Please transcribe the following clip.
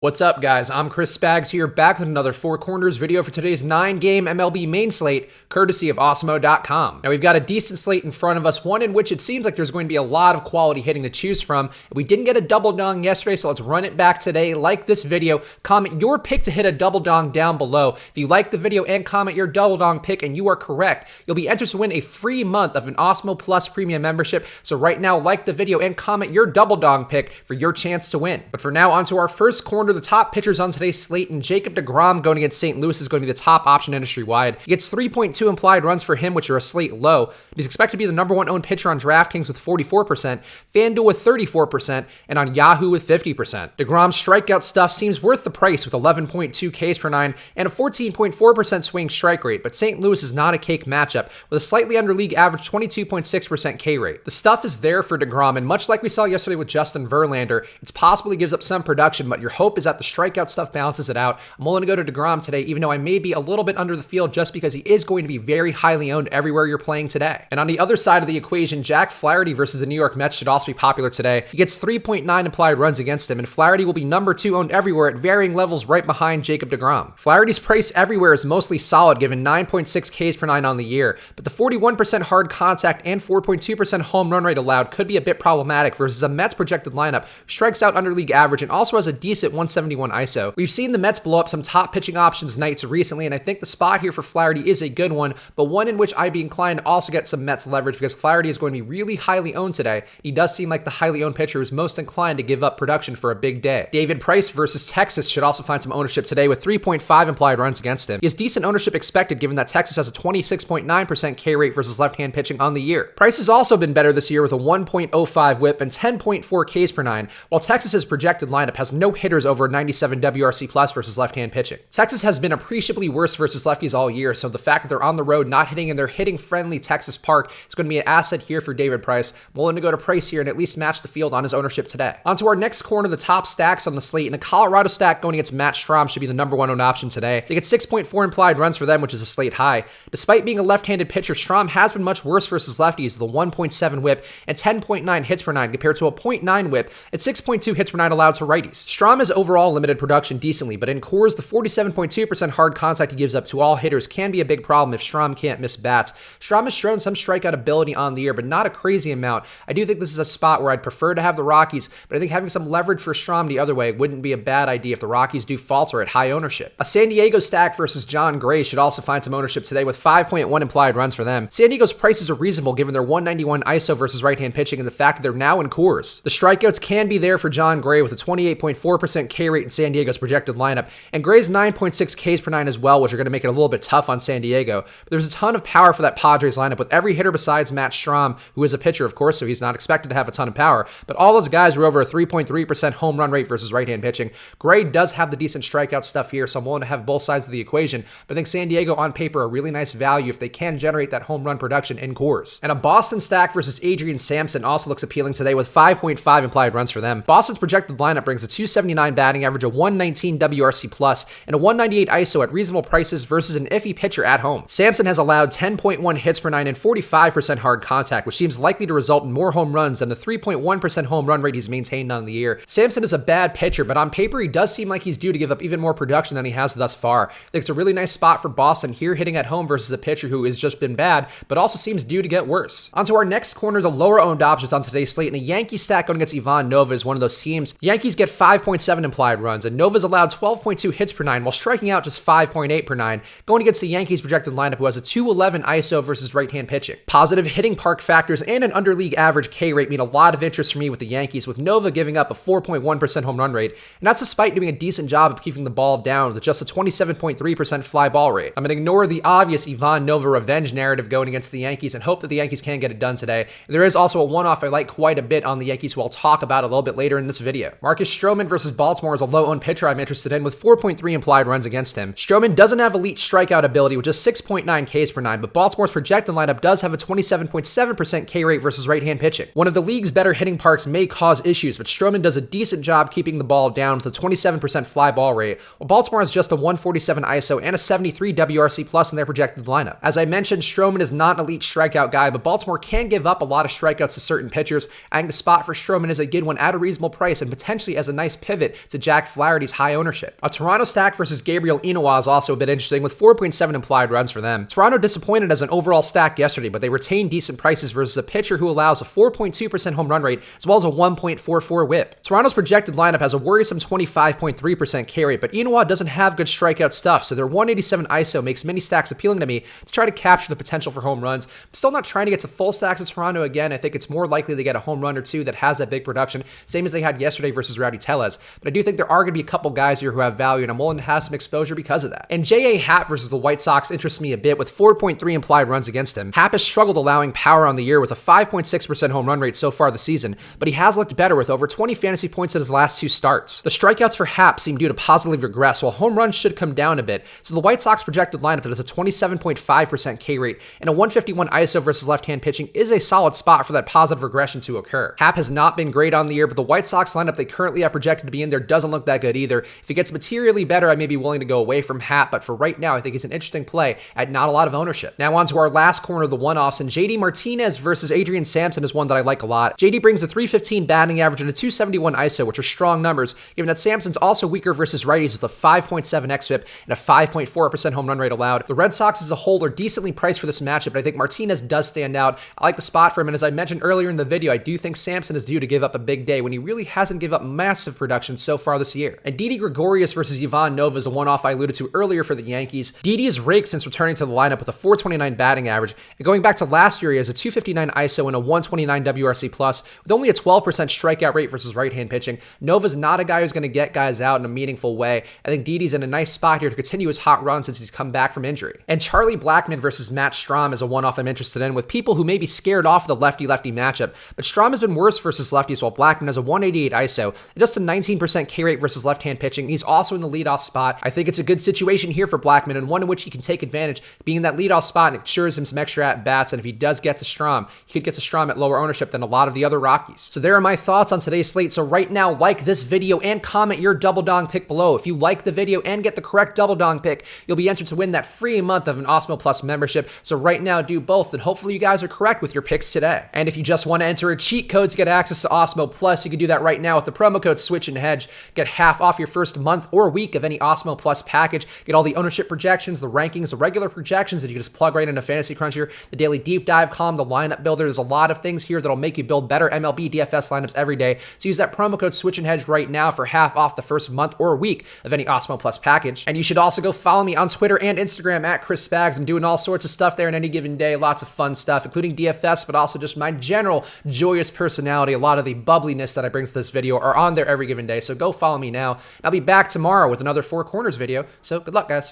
What's up, guys? I'm Chris Spags here, back with another Four Corners video for today's 9-game MLB main slate, courtesy of Awesemo.com. Now, we've got a decent slate in front of us, one in which it seems like there's going to be a lot of quality hitting to choose from. We didn't get a double dong yesterday, so let's run it back today. Like this video, comment your pick to hit a double dong down below. If you like the video and comment your double dong pick and you are correct, you'll be entered to win a free month of an Awesemo Plus premium membership. So right now, like the video and comment your double dong pick for your chance to win. But for now, on to our first corner. The top pitchers on today's slate, and Jacob deGrom going against St. Louis is going to be the top option industry-wide. He gets 3.2 implied runs for him, which are a slate low. He's expected to be the number one owned pitcher on DraftKings with 44%, FanDuel with 34%, and on Yahoo with 50%. deGrom's strikeout stuff seems worth the price with 11.2 Ks per nine and a 14.4% swing strike rate, but St. Louis is not a cake matchup with a slightly under league average 22.6% K rate. The stuff is there for deGrom, and much like we saw yesterday with Justin Verlander, it's possible he gives up some production, but your hope is that the strikeout stuff balances it out. I'm willing to go to deGrom today, even though I may be a little bit under the field just because he is going to be very highly owned everywhere you're playing today. And on the other side of the equation, Jack Flaherty versus the New York Mets should also be popular today. He gets 3.9 implied runs against him, and Flaherty will be number 2 owned everywhere at varying levels right behind Jacob deGrom. Flaherty's price everywhere is mostly solid, given 9.6 Ks per nine on the year, but the 41% hard contact and 4.2% home run rate allowed could be a bit problematic versus a Mets projected lineup, strikes out under league average, and also has a decent 171 ISO. We've seen the Mets blow up some top pitching options nights recently, and I think the spot here for Flaherty is a good one, but one in which I'd be inclined to also get some Mets leverage because Flaherty is going to be really highly owned today. He does seem like the highly owned pitcher who's most inclined to give up production for a big day. David Price versus Texas should also find some ownership today with 3.5 implied runs against him. He has decent ownership expected given that Texas has a 26.9% K rate versus left-hand pitching on the year. Price has also been better this year with a 1.05 whip and 10.4 Ks per nine, while Texas's projected lineup has no hitters over 97 WRC plus versus left-hand pitching. Texas has been appreciably worse versus lefties all year, so the fact that they're on the road not hitting in their hitting-friendly Texas park is going to be an asset here for David Price. I'm willing to go to Price here and at least match the field on his ownership today. On to our next corner, the top stacks on the slate, and a Colorado stack going against Matt Strahm should be the number one owned option today. They get 6.4 implied runs for them, which is a slate high. Despite being a left-handed pitcher, Strahm has been much worse versus lefties with a 1.7 whip and 10.9 hits per nine compared to a 0.9 whip and 6.2 hits per nine allowed to righties. Strahm has overall limited production decently, but in cores, the 47.2% hard contact he gives up to all hitters can be a big problem if Strahm can't miss bats. Strahm has shown some strikeout ability on the year, but not a crazy amount. I do think this is a spot where I'd prefer to have the Rockies, but I think having some leverage for Strahm the other way wouldn't be a bad idea if the Rockies do falter at high ownership. A San Diego stack versus John Gray should also find some ownership today with 5.1 implied runs for them. San Diego's prices are reasonable given their 191 ISO versus right-hand pitching and the fact that they're now in cores. The strikeouts can be there for John Gray with a 28.4% K rate in San Diego's projected lineup, and Gray's 9.6 Ks per nine as well, which are going to make it a little bit tough on San Diego. But there's a ton of power for that Padres lineup with every hitter besides Matt Strahm, who is a pitcher, of course, so he's not expected to have a ton of power. But all those guys were over a 3.3% home run rate versus right-hand pitching. Gray does have the decent strikeout stuff here, so I'm willing to have both sides of the equation. But I think San Diego on paper a really nice value if they can generate that home run production in cores. And a Boston stack versus Adrian Sampson also looks appealing today with 5.5 implied runs for them. Boston's projected lineup brings a 279 batting average, a 119 WRC plus, and a 198 ISO at reasonable prices versus an iffy pitcher at home. Sampson has allowed 10.1 hits per nine and 45% hard contact, which seems likely to result in more home runs than the 3.1% home run rate he's maintained on the year. Sampson is a bad pitcher, but on paper he does seem like he's due to give up even more production than he has thus far. I think it's a really nice spot for Boston here hitting at home versus a pitcher who has just been bad, but also seems due to get worse. On to our next corner, the lower owned options on today's slate, and a Yankee stack going against Ivan Nova is one of those teams. The Yankees get 5.7 implied runs, and Nova's allowed 12.2 hits per nine while striking out just 5.8 per nine, going against the Yankees projected lineup who has a 211 ISO versus right-hand pitching. Positive hitting park factors and an under-league average K rate mean a lot of interest for me with the Yankees, with Nova giving up a 4.1% home run rate, and that's despite doing a decent job of keeping the ball down with just a 27.3% fly ball rate. I'm going to ignore the obvious Ivan Nova revenge narrative going against the Yankees and hope that the Yankees can get it done today. There is also a one-off I like quite a bit on the Yankees who I'll talk about a little bit later in this video. Marcus Stroman versus Baltimore is a low-owned pitcher I'm interested in with 4.3 implied runs against him. Stroman doesn't have elite strikeout ability with just 6.9 Ks per nine, but Baltimore's projected lineup does have a 27.7% K rate versus right-hand pitching. One of the league's better hitting parks may cause issues, but Stroman does a decent job keeping the ball down with a 27% fly ball rate, while Baltimore has just a 147 ISO and a 73 WRC plus in their projected lineup. As I mentioned, Stroman is not an elite strikeout guy, but Baltimore can give up a lot of strikeouts to certain pitchers. I think the spot for Stroman is a good one at a reasonable price and potentially as a nice pivot to Jack Flaherty's high ownership. A Toronto stack versus Gabriel Inoue is also a bit interesting with 4.7 implied runs for them. Toronto disappointed as an overall stack yesterday, but they retained decent prices versus a pitcher who allows a 4.2% home run rate as well as a 1.44 whip. Toronto's projected lineup has a worrisome 25.3% K rate, but Inoue doesn't have good strikeout stuff, so their 187 ISO makes many stacks appealing to me to try to capture the potential for home runs. I'm still not trying to get to full stacks of Toronto again. I think it's more likely to get a home run or two that has that big production, same as they had yesterday versus Rowdy Tellez. But I do think there are going to be a couple guys here who have value, and I'm willing to have some exposure because of that. And J.A. Happ versus the White Sox interests me a bit with 4.3 implied runs against him. Happ has struggled allowing power on the year with a 5.6% home run rate so far this season, but he has looked better with over 20 fantasy points in his last 2 starts. The strikeouts for Happ seem due to positively regress, while home runs should come down a bit, so the White Sox projected lineup that has a 27.5% K rate and a 151 ISO versus left-hand pitching is a solid spot for that positive regression to occur. Happ has not been great on the year, but the White Sox lineup they currently have projected to be in there doesn't look that good either. If he gets materially better, I may be willing to go away from Happ, but for right now, I think he's an interesting play at not a lot of ownership. Now on to our last corner, the one-offs, and JD Martinez versus Adrian Sampson is one that I like a lot. JD brings a 315 batting average and a 271 ISO, which are strong numbers, given that Sampson's also weaker versus righties with a 5.7 xFIP and a 5.4% home run rate allowed. The Red Sox as a whole are decently priced for this matchup, but I think Martinez does stand out. I like the spot for him, and as I mentioned earlier in the video, I do think Sampson is due to give up a big day when he really hasn't given up massive production so far this year. And Didi Gregorius versus Ivan Nova is a one-off I alluded to earlier for the Yankees. Didi is raked since returning to the lineup with a 429 batting average, and going back to last year, he has a 259 ISO and a 129 WRC+, with only a 12% strikeout rate versus right-hand pitching. Nova's not a guy who's going to get guys out in a meaningful way. I think Didi's in a nice spot here to continue his hot run since he's come back from injury. And Charlie Blackmon versus Matt Strahm is a one-off I'm interested in, with people who may be scared off the lefty-lefty matchup, but Strahm has been worse versus lefties, while Blackmon has a 188 ISO and just a 19% K rate versus left-hand pitching. He's also in the leadoff spot. I think it's a good situation here for Blackmon, and one in which he can take advantage, being that leadoff spot and ensures him some extra at-bats, and if he does get to Strahm, he could get to Strahm at lower ownership than a lot of the other Rockies. So there are my thoughts on today's slate. So right now, like this video and comment your double dong pick below. If you like the video and get the correct double dong pick, you'll be entered to win that free month of an Awesemo Plus membership. So right now, do both, and hopefully you guys are correct with your picks today. And if you just want to enter a cheat code to get access to Awesemo Plus, you can do that right now with the promo code Switch and Hedge. Get half off your first month or week of any Awesemo Plus package. Get all the ownership projections, the rankings, the regular projections that you can just plug right into Fantasy Cruncher, the daily deep dive column, the lineup builder. There's a lot of things here that'll make you build better MLB DFS lineups every day. So use that promo code Switch and Hedge right now for half off the first month or week of any Awesemo Plus package. And you should also go follow me on Twitter and Instagram at Chris Spags. I'm doing all sorts of stuff there in any given day. Lots of fun stuff, including DFS, but also just my general joyous personality. A lot of the bubbliness that I bring to this video are on there every given day. So go follow me now. And I'll be back tomorrow with another Four Corners video. So good luck, guys.